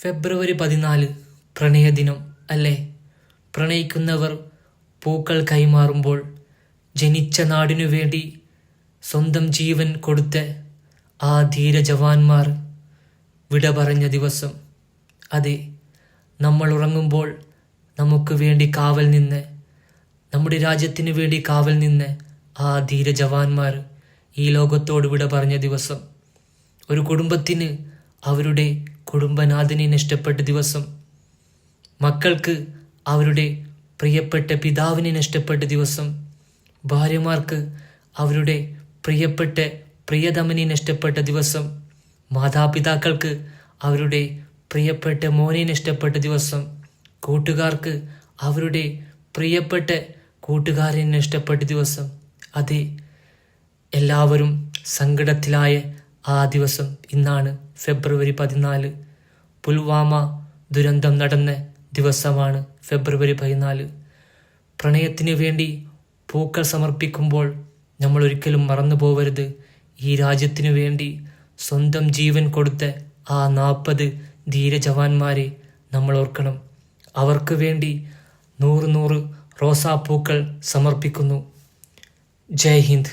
ഫെബ്രുവരി 14 പ്രണയദിനം അല്ലേ? പ്രണയിക്കുന്നവർ പൂക്കൾ കൈമാറുമ്പോൾ ജനിച്ച നാടിനു വേണ്ടി സ്വന്തം ജീവൻ കൊടുത്ത ആ ധീര ജവാന്മാർ വിട പറഞ്ഞ ദിവസം. അതെ, നമ്മൾ ഉറങ്ങുമ്പോൾ നമുക്ക് വേണ്ടി കാവൽ നിന്ന്, നമ്മുടെ രാജ്യത്തിനു വേണ്ടി കാവൽ നിന്ന് ആ ധീര ജവാന്മാർ ഈ ലോകത്തോട് വിട പറഞ്ഞ ദിവസം. ഒരു കുടുംബത്തിന് അവരുടെ കുടുംബനാഥനെ നഷ്ടപ്പെട്ട ദിവസം. മക്കൾക്ക് അവരുടെ പ്രിയപ്പെട്ട പിതാവിനെ നഷ്ടപ്പെട്ട ദിവസം. ഭാര്യമാർക്ക് അവരുടെ പ്രിയപ്പെട്ട പ്രിയതമനെ നഷ്ടപ്പെട്ട ദിവസം. മാതാപിതാക്കൾക്ക് അവരുടെ പ്രിയപ്പെട്ട മോനെ നഷ്ടപ്പെട്ട ദിവസം. കൂട്ടുകാർക്ക് അവരുടെ പ്രിയപ്പെട്ട കൂട്ടുകാരനെ നഷ്ടപ്പെട്ട ദിവസം. അതെ, എല്ലാവരും സങ്കടത്തിലായ ആ ദിവസം ഇന്നാണ് ഫെബ്രുവരി 14. പുൽവാമ ദുരന്തം നടന്ന ദിവസമാണ് ഫെബ്രുവരി 14. പ്രണയത്തിന് വേണ്ടി പൂക്കൾ സമർപ്പിക്കുമ്പോൾ നമ്മൾ ഒരിക്കലും മറന്നു പോവരുത്, ഈ രാജ്യത്തിനു വേണ്ടി സ്വന്തം ജീവൻ കൊടുത്ത ആ 40 ധീര ജവാന്മാരെ നമ്മൾ ഓർക്കണം. അവർക്ക് വേണ്ടി 100 റോസാപ്പൂക്കൾ സമർപ്പിക്കുന്നു. ജയ് ഹിന്ദ്.